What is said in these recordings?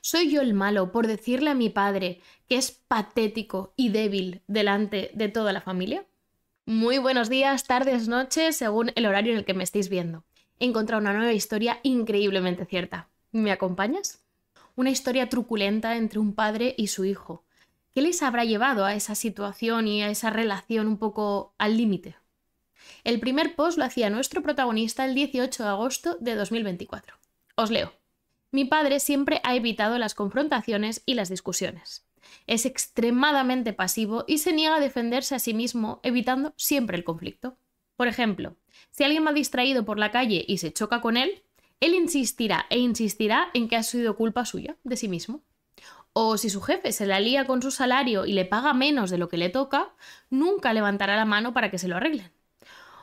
¿Soy yo el malo por decirle a mi padre que es patético y débil delante de toda la familia? Muy buenos días, tardes, noches, según el horario en el que me estéis viendo. He encontrado una nueva historia increíblemente cierta. ¿Me acompañas? Una historia truculenta entre un padre y su hijo. ¿Qué les habrá llevado a esa situación y a esa relación un poco al límite? El primer post lo hacía nuestro protagonista el 18 de agosto de 2024. Os leo. Mi padre siempre ha evitado las confrontaciones y las discusiones. Es extremadamente pasivo y se niega a defenderse a sí mismo, evitando siempre el conflicto. Por ejemplo, si alguien me ha distraído por la calle y se choca con él insistirá e insistirá en que ha sido culpa suya, de sí mismo. O si su jefe se la lía con su salario y le paga menos de lo que le toca, nunca levantará la mano para que se lo arreglen.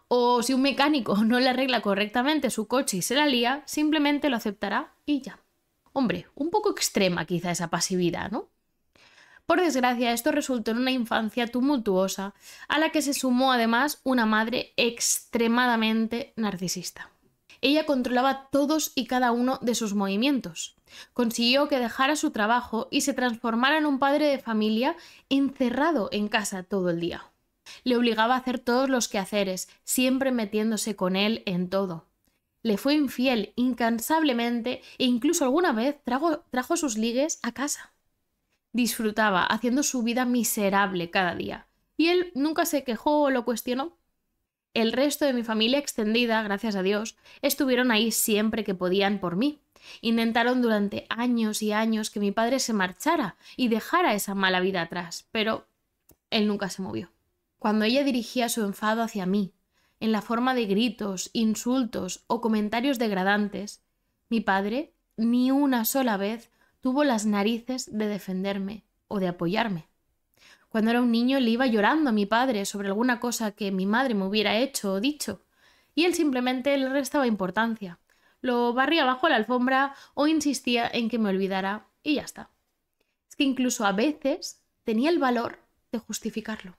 O si un mecánico no le arregla correctamente su coche y se la lía, simplemente lo aceptará y ya. Hombre, un poco extrema quizá esa pasividad, ¿no? Por desgracia, esto resultó en una infancia tumultuosa, a la que se sumó además una madre extremadamente narcisista. Ella controlaba todos y cada uno de sus movimientos. Consiguió que dejara su trabajo y se transformara en un padre de familia encerrado en casa todo el día. Le obligaba a hacer todos los quehaceres, siempre metiéndose con él en todo. Le fue infiel incansablemente e incluso alguna vez trajo sus ligues a casa. Disfrutaba haciendo su vida miserable cada día, y él nunca se quejó o lo cuestionó. El resto de mi familia extendida, gracias a Dios, estuvieron ahí siempre que podían por mí. Intentaron durante años y años que mi padre se marchara y dejara esa mala vida atrás, pero él nunca se movió. Cuando ella dirigía su enfado hacia mí, en la forma de gritos, insultos o comentarios degradantes, mi padre ni una sola vez tuvo las narices de defenderme o de apoyarme. Cuando era un niño le iba llorando a mi padre sobre alguna cosa que mi madre me hubiera hecho o dicho, y él simplemente le restaba importancia. Lo barría bajo la alfombra o insistía en que me olvidara y ya está. Es que incluso a veces tenía el valor de justificarlo.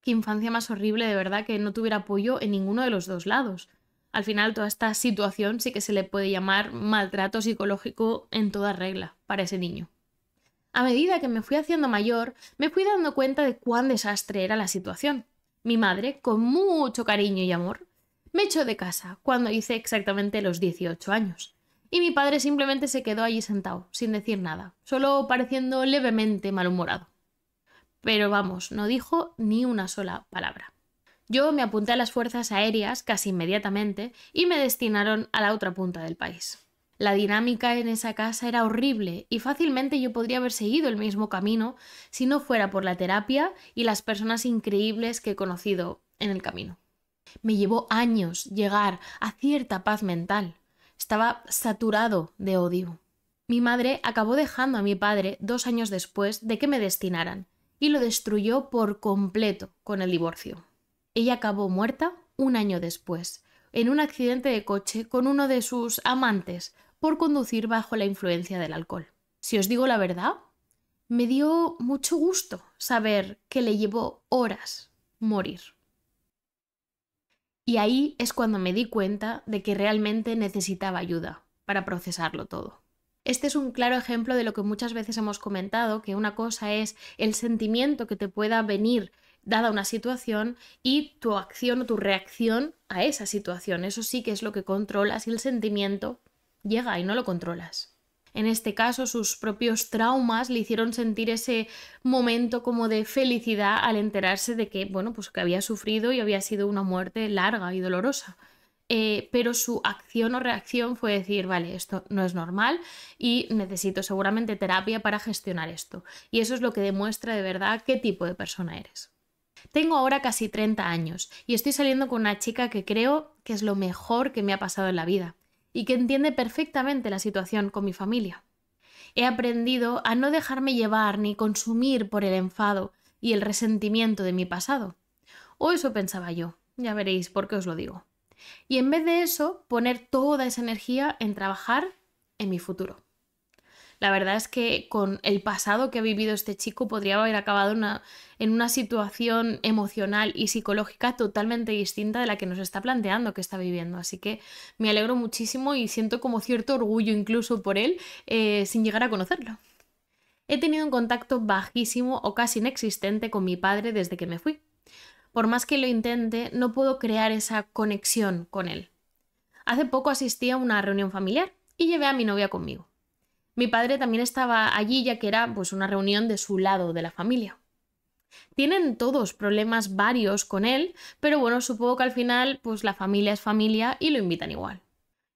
Qué infancia más horrible, de verdad, que no tuviera apoyo en ninguno de los dos lados. Al final, toda esta situación sí que se le puede llamar maltrato psicológico en toda regla para ese niño. A medida que me fui haciendo mayor, me fui dando cuenta de cuán desastre era la situación. Mi madre, con mucho cariño y amor, me echó de casa cuando hice exactamente los 18 años. Y mi padre simplemente se quedó allí sentado, sin decir nada, solo pareciendo levemente malhumorado. Pero vamos, no dijo ni una sola palabra. Yo me apunté a las fuerzas aéreas casi inmediatamente y me destinaron a la otra punta del país. La dinámica en esa casa era horrible y fácilmente yo podría haber seguido el mismo camino si no fuera por la terapia y las personas increíbles que he conocido en el camino. Me llevó años llegar a cierta paz mental. Estaba saturado de odio. Mi madre acabó dejando a mi padre 2 años después de que me destinaran y lo destruyó por completo con el divorcio. Ella acabó muerta 1 año después, en un accidente de coche con uno de sus amantes por conducir bajo la influencia del alcohol. Si os digo la verdad, me dio mucho gusto saber que le llevó horas morir. Y ahí es cuando me di cuenta de que realmente necesitaba ayuda para procesarlo todo. Este es un claro ejemplo de lo que muchas veces hemos comentado, que una cosa es el sentimiento que te pueda venir dada una situación y tu acción o tu reacción a esa situación. Eso sí que es lo que controlas y el sentimiento llega y no lo controlas. En este caso, sus propios traumas le hicieron sentir ese momento como de felicidad al enterarse de que, bueno, pues que había sufrido y había sido una muerte larga y dolorosa. Pero su acción o reacción fue decir, vale, esto no es normal y necesito seguramente terapia para gestionar esto. Y eso es lo que demuestra de verdad qué tipo de persona eres. Tengo ahora casi 30 años y estoy saliendo con una chica que creo que es lo mejor que me ha pasado en la vida y que entiende perfectamente la situación con mi familia. He aprendido a no dejarme llevar ni consumir por el enfado y el resentimiento de mi pasado. O eso pensaba yo, ya veréis por qué os lo digo. Y en vez de eso, poner toda esa energía en trabajar en mi futuro. La verdad es que con el pasado que ha vivido este chico podría haber acabado en una situación emocional y psicológica totalmente distinta de la que nos está planteando que está viviendo. Así que me alegro muchísimo y siento como cierto orgullo incluso por él sin llegar a conocerlo. He tenido un contacto bajísimo o casi inexistente con mi padre desde que me fui. Por más que lo intente, no puedo crear esa conexión con él. Hace poco asistí a una reunión familiar y llevé a mi novia conmigo. Mi padre también estaba allí ya que era pues una reunión de su lado de la familia. Tienen todos problemas varios con él, pero bueno, supongo que al final pues la familia es familia y lo invitan igual.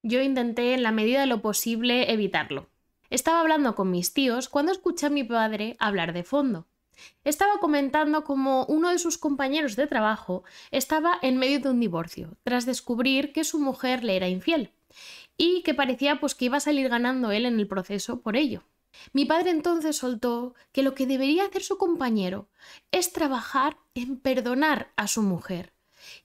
Yo intenté en la medida de lo posible evitarlo. Estaba hablando con mis tíos cuando escuché a mi padre hablar de fondo. Estaba comentando cómo uno de sus compañeros de trabajo estaba en medio de un divorcio, tras descubrir que su mujer le era infiel y que parecía pues que iba a salir ganando él en el proceso por ello. Mi padre entonces soltó que lo que debería hacer su compañero es trabajar en perdonar a su mujer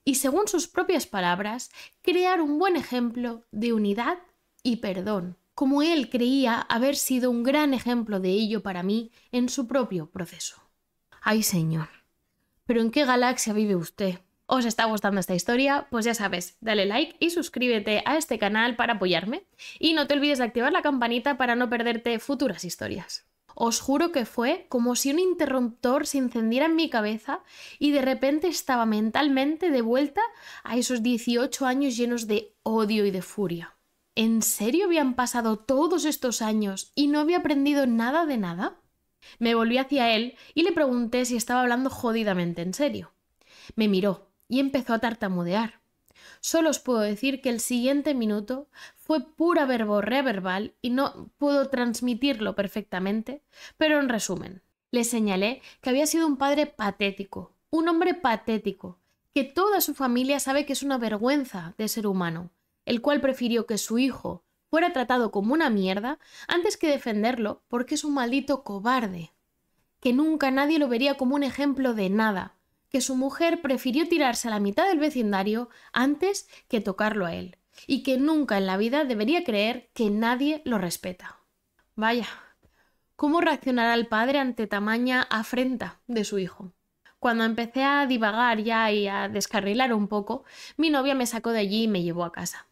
y, según sus propias palabras, crear un buen ejemplo de unidad y perdón, como él creía haber sido un gran ejemplo de ello para mí en su propio proceso. Ay, señor, ¿pero en qué galaxia vive usted? ¿Os está gustando esta historia? Pues ya sabes, dale like y suscríbete a este canal para apoyarme. Y no te olvides de activar la campanita para no perderte futuras historias. Os juro que fue como si un interruptor se encendiera en mi cabeza y de repente estaba mentalmente de vuelta a esos 18 años llenos de odio y de furia. ¿En serio habían pasado todos estos años y no había aprendido nada de nada? Me volví hacia él y le pregunté si estaba hablando jodidamente en serio. Me miró y empezó a tartamudear. Solo os puedo decir que el siguiente minuto fue pura verborrea verbal y no puedo transmitirlo perfectamente, pero en resumen, le señalé que había sido un padre patético, un hombre patético, que toda su familia sabe que es una vergüenza de ser humano, el cual prefirió que su hijo fuera tratado como una mierda antes que defenderlo porque es un maldito cobarde, que nunca nadie lo vería como un ejemplo de nada, que su mujer prefirió tirarse a la mitad del vecindario antes que tocarlo a él, y que nunca en la vida debería creer que nadie lo respeta. Vaya, ¿cómo reaccionará el padre ante tamaña afrenta de su hijo? Cuando empecé a divagar ya y a descarrilar un poco, mi novia me sacó de allí y me llevó a casa.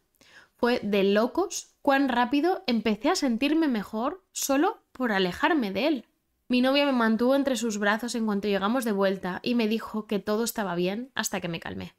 Fue de locos cuán rápido empecé a sentirme mejor solo por alejarme de él. Mi novia me mantuvo entre sus brazos en cuanto llegamos de vuelta y me dijo que todo estaba bien hasta que me calmé.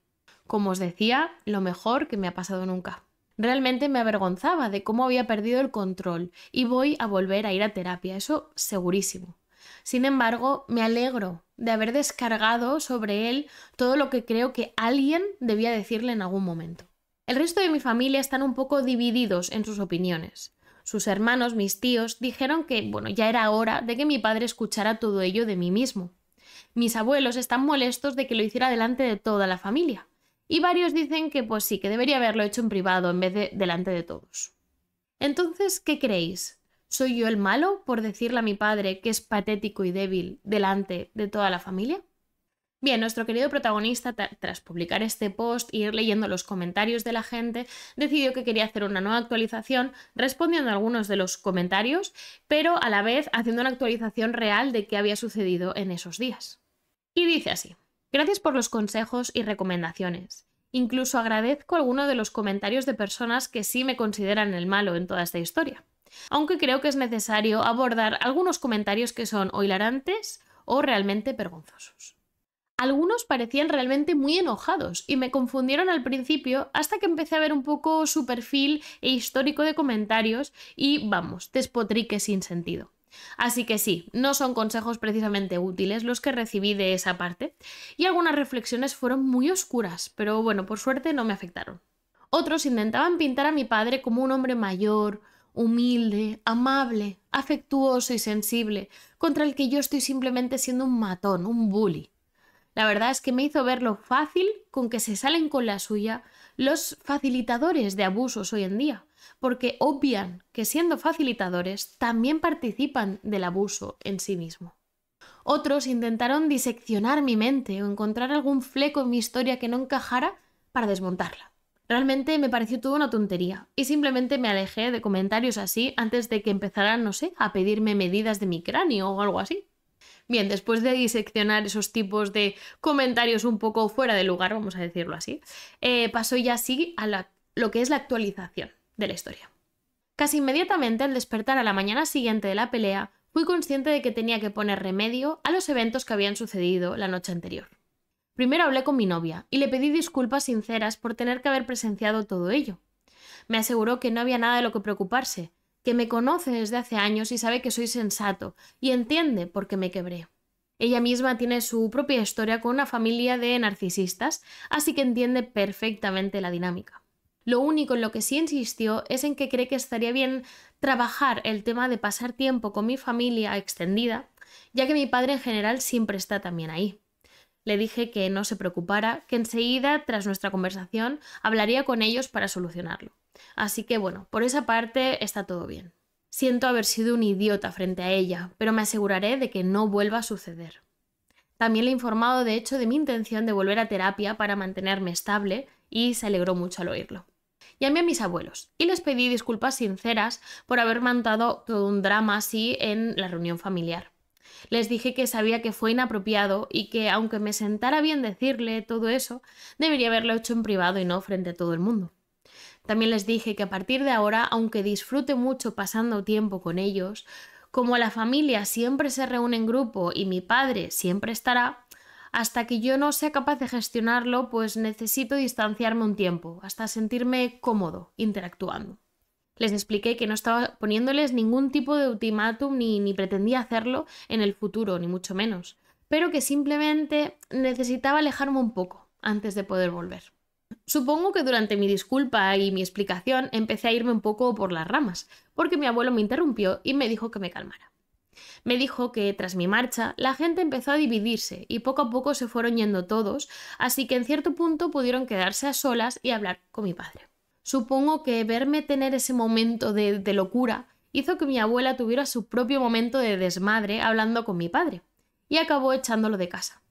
Como os decía, lo mejor que me ha pasado nunca. Realmente me avergonzaba de cómo había perdido el control y voy a volver a ir a terapia, eso segurísimo. Sin embargo, me alegro de haber descargado sobre él todo lo que creo que alguien debía decirle en algún momento. El resto de mi familia están un poco divididos en sus opiniones. Sus hermanos, mis tíos, dijeron que, ya era hora de que mi padre escuchara todo ello de mí mismo. Mis abuelos están molestos de que lo hiciera delante de toda la familia. Y varios dicen que pues sí, que debería haberlo hecho en privado en vez de delante de todos. Entonces, ¿qué creéis? ¿Soy yo el malo por decirle a mi padre que es patético y débil delante de toda la familia? Bien, nuestro querido protagonista, tras publicar este post e ir leyendo los comentarios de la gente, decidió que quería hacer una nueva actualización respondiendo a algunos de los comentarios, pero a la vez haciendo una actualización real de qué había sucedido en esos días. Y dice así: gracias por los consejos y recomendaciones. Incluso agradezco algunos de los comentarios de personas que sí me consideran el malo en toda esta historia, aunque creo que es necesario abordar algunos comentarios que son o hilarantes o realmente vergonzosos. Algunos parecían realmente muy enojados y me confundieron al principio hasta que empecé a ver un poco su perfil e histórico de comentarios y, despotrique sin sentido. Así que sí, no son consejos precisamente útiles los que recibí de esa parte y algunas reflexiones fueron muy oscuras, pero por suerte no me afectaron. Otros intentaban pintar a mi padre como un hombre mayor, humilde, amable, afectuoso y sensible, contra el que yo estoy simplemente siendo un matón, un bully. La verdad es que me hizo ver lo fácil con que se salen con la suya los facilitadores de abusos hoy en día, porque obvian que siendo facilitadores también participan del abuso en sí mismo. Otros intentaron diseccionar mi mente o encontrar algún fleco en mi historia que no encajara para desmontarla. Realmente me pareció toda una tontería y simplemente me alejé de comentarios así antes de que empezaran, no sé, a pedirme medidas de mi cráneo o algo así. Bien, después de diseccionar esos tipos de comentarios un poco fuera de lugar, vamos a decirlo así, pasó ya así a lo que es la actualización de la historia. Casi inmediatamente al despertar a la mañana siguiente de la pelea, fui consciente de que tenía que poner remedio a los eventos que habían sucedido la noche anterior. Primero hablé con mi novia y le pedí disculpas sinceras por tener que haber presenciado todo ello. Me aseguró que no había nada de lo que preocuparse, que me conoce desde hace años y sabe que soy sensato y entiende por qué me quebré. Ella misma tiene su propia historia con una familia de narcisistas, así que entiende perfectamente la dinámica. Lo único en lo que sí insistió es en que cree que estaría bien trabajar el tema de pasar tiempo con mi familia extendida, ya que mi padre en general siempre está también ahí. Le dije que no se preocupara, que enseguida, tras nuestra conversación, hablaría con ellos para solucionarlo. Así que bueno, por esa parte está todo bien. Siento haber sido un idiota frente a ella, pero me aseguraré de que no vuelva a suceder. También le he informado de hecho de mi intención de volver a terapia para mantenerme estable y se alegró mucho al oírlo. Llamé a mis abuelos y les pedí disculpas sinceras por haber montado todo un drama así en la reunión familiar. Les dije que sabía que fue inapropiado y que, aunque me sentara bien decirle todo eso, debería haberlo hecho en privado y no frente a todo el mundo. También les dije que a partir de ahora, aunque disfrute mucho pasando tiempo con ellos, como la familia siempre se reúne en grupo y mi padre siempre estará, hasta que yo no sea capaz de gestionarlo, pues necesito distanciarme un tiempo, hasta sentirme cómodo interactuando. Les expliqué que no estaba poniéndoles ningún tipo de ultimátum ni pretendía hacerlo en el futuro, ni mucho menos, pero que simplemente necesitaba alejarme un poco antes de poder volver. Supongo que durante mi disculpa y mi explicación empecé a irme un poco por las ramas, porque mi abuelo me interrumpió y me dijo que me calmara. Me dijo que tras mi marcha la gente empezó a dividirse y poco a poco se fueron yendo todos, así que en cierto punto pudieron quedarse a solas y hablar con mi padre. Supongo que verme tener ese momento de locura hizo que mi abuela tuviera su propio momento de desmadre hablando con mi padre, y acabó echándolo de casa.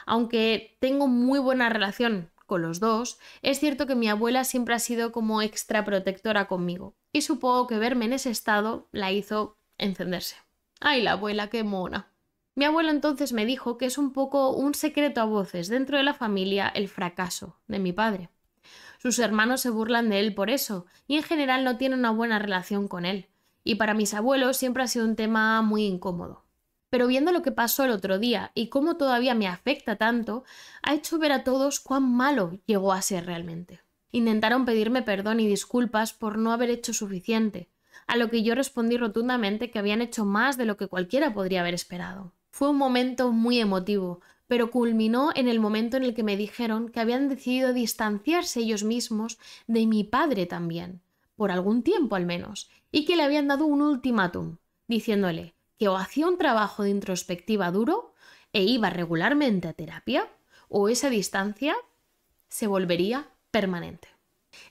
Aunque tengo muy buena relación con los dos, es cierto que mi abuela siempre ha sido como extra protectora conmigo, y supongo que verme en ese estado la hizo encenderse. ¡Ay, la abuela, qué mona! Mi abuelo entonces me dijo que es un poco un secreto a voces dentro de la familia el fracaso de mi padre. Sus hermanos se burlan de él por eso, y en general no tienen una buena relación con él, y para mis abuelos siempre ha sido un tema muy incómodo. Pero viendo lo que pasó el otro día y cómo todavía me afecta tanto, ha hecho ver a todos cuán malo llegó a ser realmente. Intentaron pedirme perdón y disculpas por no haber hecho suficiente, a lo que yo respondí rotundamente que habían hecho más de lo que cualquiera podría haber esperado. Fue un momento muy emotivo, pero culminó en el momento en el que me dijeron que habían decidido distanciarse ellos mismos de mi padre también, por algún tiempo al menos, y que le habían dado un ultimátum, diciéndole que o hacía un trabajo de introspectiva duro e iba regularmente a terapia, o esa distancia se volvería permanente.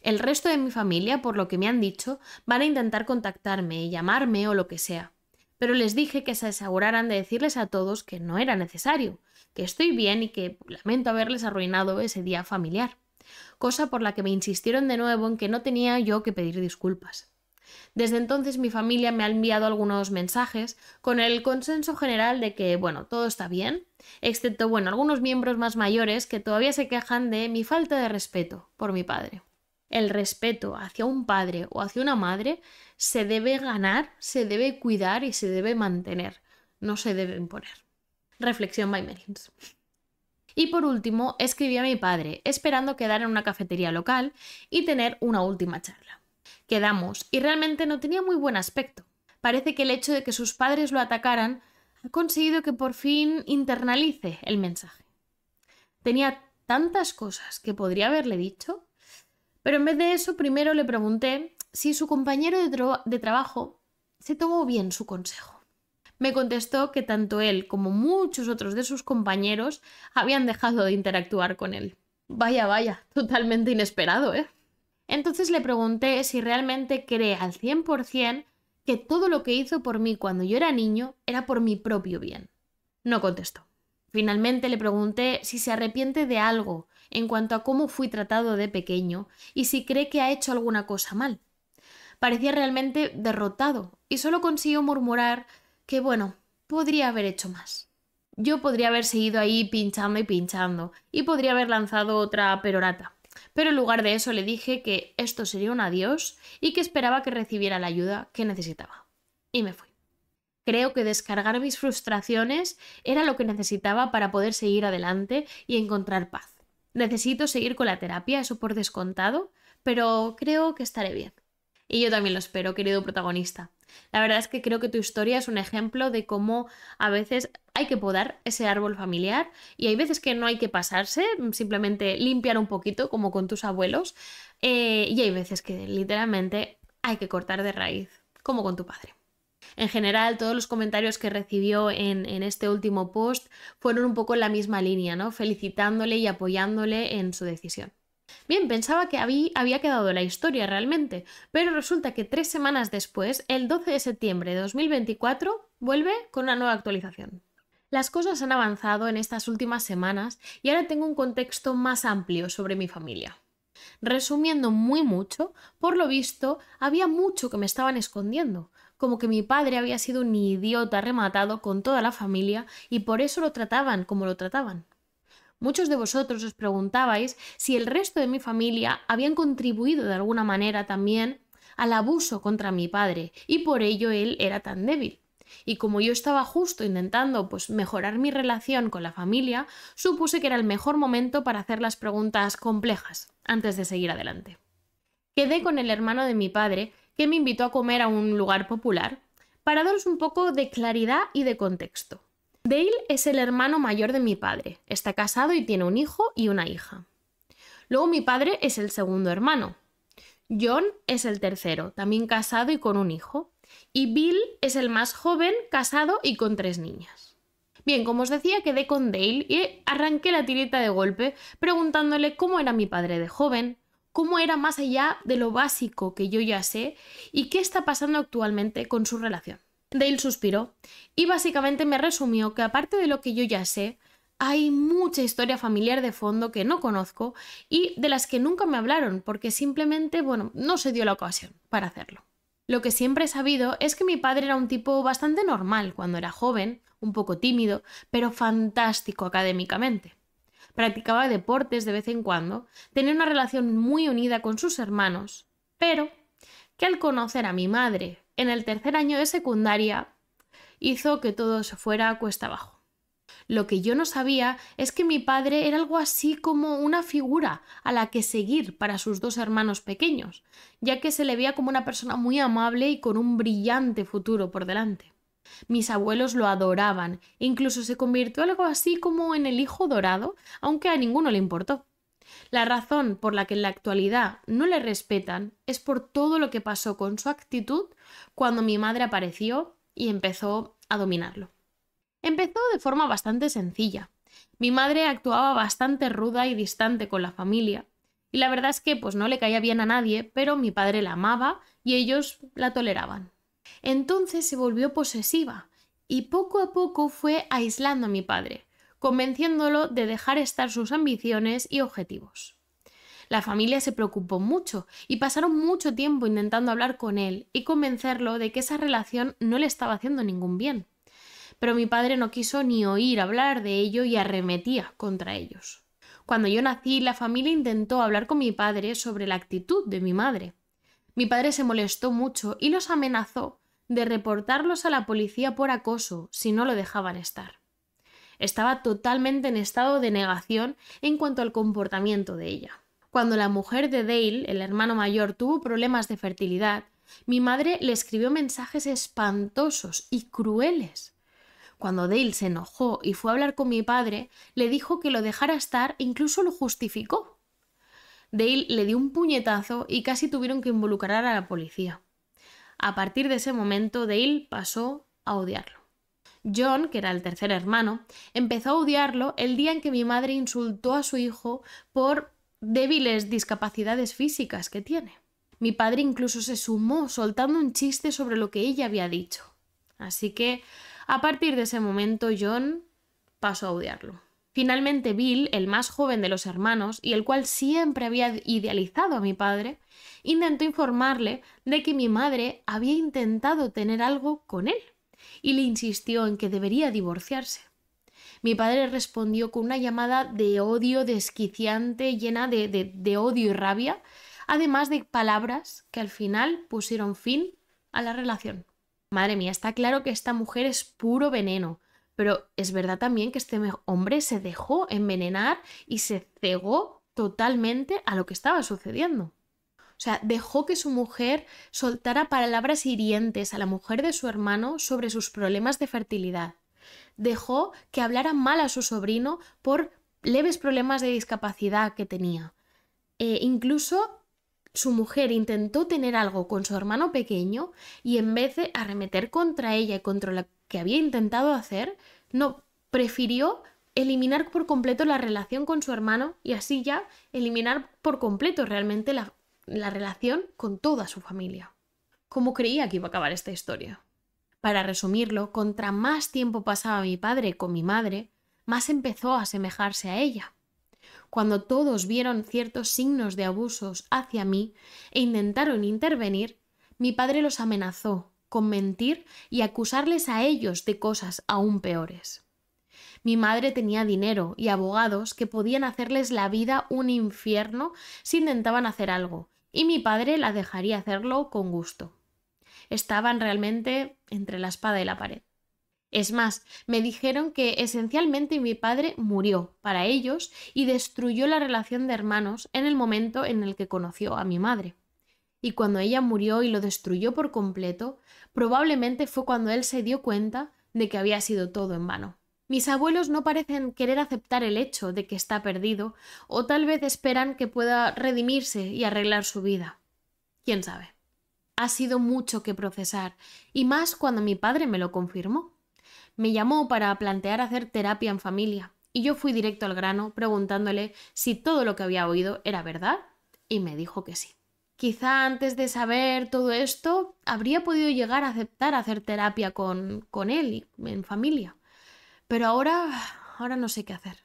El resto de mi familia, por lo que me han dicho, van a intentar contactarme, llamarme o lo que sea, pero les dije que se aseguraran de decirles a todos que no era necesario, que estoy bien y que lamento haberles arruinado ese día familiar, cosa por la que me insistieron de nuevo en que no tenía yo que pedir disculpas. Desde entonces mi familia me ha enviado algunos mensajes con el consenso general de que, bueno, todo está bien, excepto, bueno, algunos miembros más mayores que todavía se quejan de mi falta de respeto por mi padre. El respeto hacia un padre o hacia una madre se debe ganar, se debe cuidar y se debe mantener, no se debe imponer. Reflexión by Merins. Y por último, escribí a mi padre, esperando quedar en una cafetería local y tener una última charla. Quedamos, y realmente no tenía muy buen aspecto. Parece que el hecho de que sus padres lo atacaran ha conseguido que por fin internalice el mensaje. Tenía tantas cosas que podría haberle dicho, pero en vez de eso primero le pregunté si su compañero de trabajo se tomó bien su consejo. Me contestó que tanto él como muchos otros de sus compañeros habían dejado de interactuar con él. Vaya, totalmente inesperado, ¿eh? Entonces le pregunté si realmente cree al 100% que todo lo que hizo por mí cuando yo era niño era por mi propio bien. No contestó. Finalmente le pregunté si se arrepiente de algo en cuanto a cómo fui tratado de pequeño y si cree que ha hecho alguna cosa mal. Parecía realmente derrotado y solo consiguió murmurar que, bueno, podría haber hecho más. Yo podría haber seguido ahí pinchando y podría haber lanzado otra perorata. Pero en lugar de eso le dije que esto sería un adiós y que esperaba que recibiera la ayuda que necesitaba. Y me fui. Creo que descargar mis frustraciones era lo que necesitaba para poder seguir adelante y encontrar paz. Necesito seguir con la terapia, eso por descontado, pero creo que estaré bien. Y yo también lo espero, querido protagonista. La verdad es que creo que tu historia es un ejemplo de cómo a veces hay que podar ese árbol familiar y hay veces que no hay que pasarse, simplemente limpiar un poquito, como con tus abuelos, y hay veces que literalmente hay que cortar de raíz, como con tu padre. En general, todos los comentarios que recibió en este último post fueron un poco en la misma línea, ¿no? Felicitándole y apoyándole en su decisión. Bien, pensaba que había quedado la historia realmente, pero resulta que 3 semanas después, el 12 de septiembre de 2024, vuelve con una nueva actualización. Las cosas han avanzado en estas últimas semanas y ahora tengo un contexto más amplio sobre mi familia. Resumiendo muy mucho, por lo visto, había mucho que me estaban escondiendo, como que mi padre había sido un idiota rematado con toda la familia y por eso lo trataban como lo trataban. Muchos de vosotros os preguntabais si el resto de mi familia habían contribuido de alguna manera también al abuso contra mi padre y por ello él era tan débil. Y como yo estaba justo intentando mejorar mi relación con la familia, supuse que era el mejor momento para hacer las preguntas complejas antes de seguir adelante. Quedé con el hermano de mi padre, que me invitó a comer a un lugar popular, para daros un poco de claridad y de contexto. Dale es el hermano mayor de mi padre, está casado y tiene un hijo y una hija. Luego mi padre es el segundo hermano. John es el tercero, también casado y con un hijo. Y Bill es el más joven, casado y con 3 niñas. Bien, como os decía, quedé con Dale y arranqué la tirita de golpe preguntándole cómo era mi padre de joven, cómo era más allá de lo básico que yo ya sé y qué está pasando actualmente con su relación. Dale suspiró y básicamente me resumió que aparte de lo que yo ya sé, hay mucha historia familiar de fondo que no conozco y de las que nunca me hablaron porque simplemente, no se dio la ocasión para hacerlo. Lo que siempre he sabido es que mi padre era un tipo bastante normal cuando era joven, un poco tímido, pero fantástico académicamente. Practicaba deportes de vez en cuando, tenía una relación muy unida con sus hermanos, pero que al conocer a mi madre en el 3er año de secundaria hizo que todo se fuera cuesta abajo. Lo que yo no sabía es que mi padre era algo así como una figura a la que seguir para sus 2 hermanos pequeños, ya que se le veía como una persona muy amable y con un brillante futuro por delante. Mis abuelos lo adoraban, incluso se convirtió algo así como en el hijo dorado, aunque a ninguno le importó. La razón por la que en la actualidad no le respetan es por todo lo que pasó con su actitud cuando mi madre apareció y empezó a dominarlo. Empezó de forma bastante sencilla. Mi madre actuaba bastante ruda y distante con la familia, y la verdad es que no le caía bien a nadie, pero mi padre la amaba y ellos la toleraban. Entonces se volvió posesiva y poco a poco fue aislando a mi padre, convenciéndolo de dejar estar sus ambiciones y objetivos. La familia se preocupó mucho y pasaron mucho tiempo intentando hablar con él y convencerlo de que esa relación no le estaba haciendo ningún bien. Pero mi padre no quiso ni oír hablar de ello y arremetía contra ellos. Cuando yo nací, la familia intentó hablar con mi padre sobre la actitud de mi madre. Mi padre se molestó mucho y los amenazó de reportarlos a la policía por acoso si no lo dejaban estar. Estaba totalmente en estado de negación en cuanto al comportamiento de ella. Cuando la mujer de Dale, el hermano mayor, tuvo problemas de fertilidad, mi madre le escribió mensajes espantosos y crueles. Cuando Dale se enojó y fue a hablar con mi padre, le dijo que lo dejara estar e incluso lo justificó. Dale le dio un puñetazo y casi tuvieron que involucrar a la policía. A partir de ese momento, Dale pasó a odiarlo. John, que era el 3er hermano, empezó a odiarlo el día en que mi madre insultó a su hijo por débiles discapacidades físicas que tiene. Mi padre incluso se sumó soltando un chiste sobre lo que ella había dicho. Así que, a partir de ese momento, John pasó a odiarlo. Finalmente Bill, el más joven de los hermanos y el cual siempre había idealizado a mi padre, intentó informarle de que mi madre había intentado tener algo con él y le insistió en que debería divorciarse. Mi padre respondió con una llamada de odio desquiciante, llena de odio y rabia, además de palabras que al final pusieron fin a la relación. Madre mía, está claro que esta mujer es puro veneno, pero es verdad también que este hombre se dejó envenenar y se cegó totalmente a lo que estaba sucediendo. O sea, dejó que su mujer soltara palabras hirientes a la mujer de su hermano sobre sus problemas de fertilidad. Dejó que hablara mal a su sobrino por leves problemas de discapacidad que tenía. Incluso su mujer intentó tener algo con su hermano pequeño y en vez de arremeter contra ella y contra lo que había intentado hacer, no, prefirió eliminar por completo la relación con su hermano y así ya eliminar por completo realmente la relación con toda su familia. ¿Cómo creía que iba a acabar esta historia? Para resumirlo, contra más tiempo pasaba mi padre con mi madre, más empezó a asemejarse a ella. Cuando todos vieron ciertos signos de abusos hacia mí e intentaron intervenir, mi padre los amenazó con mentir y acusarles a ellos de cosas aún peores. Mi madre tenía dinero y abogados que podían hacerles la vida un infierno si intentaban hacer algo, y mi padre la dejaría hacerlo con gusto. Estaban realmente entre la espada y la pared. Es más, me dijeron que esencialmente mi padre murió para ellos y destruyó la relación de hermanos en el momento en el que conoció a mi madre. Y cuando ella murió y lo destruyó por completo, probablemente fue cuando él se dio cuenta de que había sido todo en vano. Mis abuelos no parecen querer aceptar el hecho de que está perdido, o tal vez esperan que pueda redimirse y arreglar su vida. ¿Quién sabe? Ha sido mucho que procesar, y más cuando mi padre me lo confirmó. Me llamó para plantear hacer terapia en familia, y yo fui directo al grano preguntándole si todo lo que había oído era verdad, y me dijo que sí. Quizá antes de saber todo esto habría podido llegar a aceptar hacer terapia con él y en familia, pero ahora no sé qué hacer.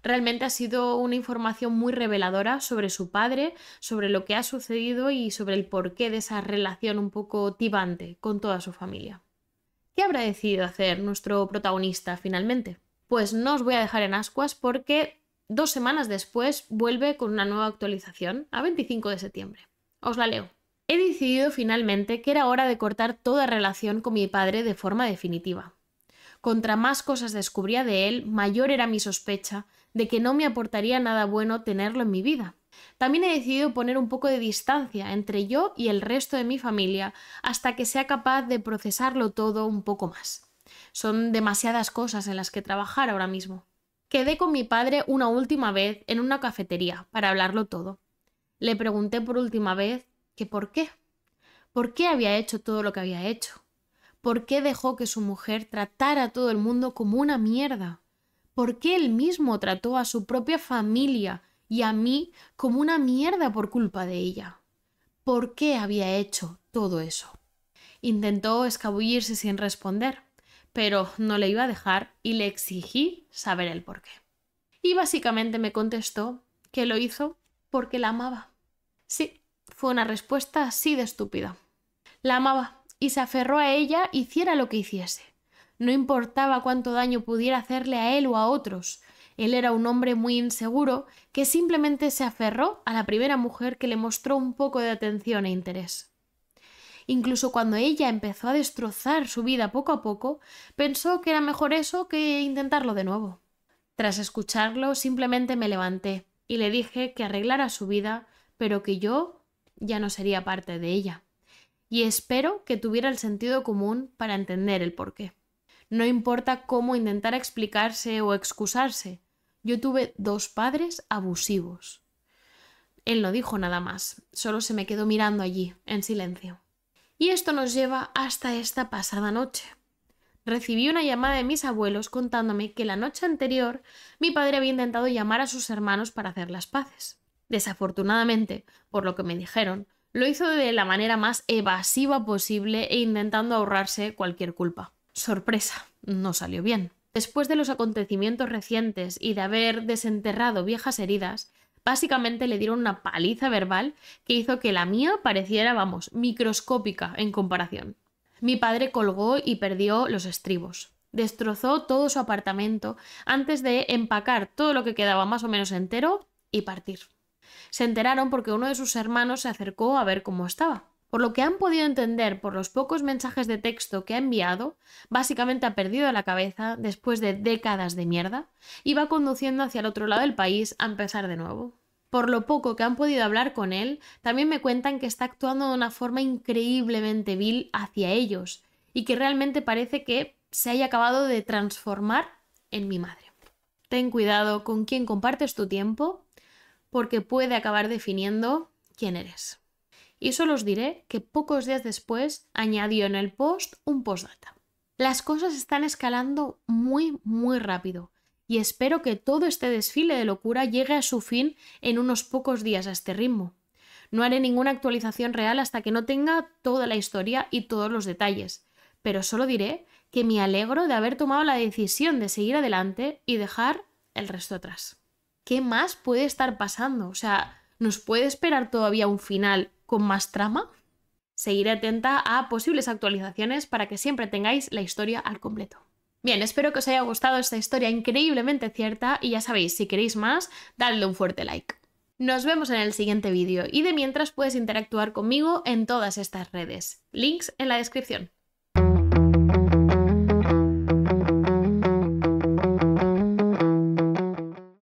Realmente ha sido una información muy reveladora sobre su padre, sobre lo que ha sucedido y sobre el porqué de esa relación un poco tibante con toda su familia. ¿Qué habrá decidido hacer nuestro protagonista finalmente? Pues no os voy a dejar en ascuas porque 2 semanas después vuelve con una nueva actualización a 25 de septiembre. Os la leo. He decidido finalmente que era hora de cortar toda relación con mi padre de forma definitiva. Contra más cosas descubría de él, mayor era mi sospecha de que no me aportaría nada bueno tenerlo en mi vida. También he decidido poner un poco de distancia entre yo y el resto de mi familia hasta que sea capaz de procesarlo todo un poco más. Son demasiadas cosas en las que trabajar ahora mismo. Quedé con mi padre una última vez en una cafetería para hablarlo todo. Le pregunté por última vez que por qué. ¿Por qué había hecho todo lo que había hecho? ¿Por qué dejó que su mujer tratara a todo el mundo como una mierda? ¿Por qué él mismo trató a su propia familia y a mí como una mierda por culpa de ella? ¿Por qué había hecho todo eso? Intentó escabullirse sin responder, pero no le iba a dejar y le exigí saber el porqué. Y básicamente me contestó que lo hizo porque la amaba. Sí, fue una respuesta así de estúpida. La amaba y se aferró a ella hiciera lo que hiciese. No importaba cuánto daño pudiera hacerle a él o a otros. Él era un hombre muy inseguro que simplemente se aferró a la primera mujer que le mostró un poco de atención e interés. Incluso cuando ella empezó a destrozar su vida poco a poco, pensó que era mejor eso que intentarlo de nuevo. Tras escucharlo, simplemente me levanté y le dije que arreglara su vida, pero que yo ya no sería parte de ella. Y espero que tuviera el sentido común para entender el porqué. No importa cómo intentara explicarse o excusarse, yo tuve 2 padres abusivos. Él no dijo nada más, solo se me quedó mirando allí, en silencio. Y esto nos lleva hasta esta pasada noche. Recibí una llamada de mis abuelos contándome que la noche anterior mi padre había intentado llamar a sus hermanos para hacer las paces. Desafortunadamente, por lo que me dijeron, lo hizo de la manera más evasiva posible e intentando ahorrarse cualquier culpa. Sorpresa, no salió bien. Después de los acontecimientos recientes y de haber desenterrado viejas heridas, básicamente le dieron una paliza verbal que hizo que la mía pareciera, vamos, microscópica en comparación. Mi padre colgó y perdió los estribos. Destrozó todo su apartamento antes de empacar todo lo que quedaba más o menos entero y partir. Se enteraron porque uno de sus hermanos se acercó a ver cómo estaba. Por lo que han podido entender por los pocos mensajes de texto que ha enviado, básicamente ha perdido la cabeza después de décadas de mierda y va conduciendo hacia el otro lado del país a empezar de nuevo. Por lo poco que han podido hablar con él, también me cuentan que está actuando de una forma increíblemente vil hacia ellos y que realmente parece que se haya acabado de transformar en mi madre. Ten cuidado con quién compartes tu tiempo, porque puede acabar definiendo quién eres. Y solo os diré que pocos días después añadió en el post un postdata. Las cosas están escalando muy rápido y espero que todo este desfile de locura llegue a su fin en unos pocos días a este ritmo. No haré ninguna actualización real hasta que no tenga toda la historia y todos los detalles, pero solo diré que me alegro de haber tomado la decisión de seguir adelante y dejar el resto atrás. ¿Qué más puede estar pasando? O sea, ¿nos puede esperar todavía un final con más trama? Seguiré atenta a posibles actualizaciones para que siempre tengáis la historia al completo. Bien, espero que os haya gustado esta historia increíblemente cierta y ya sabéis, si queréis más, dadle un fuerte like. Nos vemos en el siguiente vídeo y de mientras puedes interactuar conmigo en todas estas redes. Links en la descripción.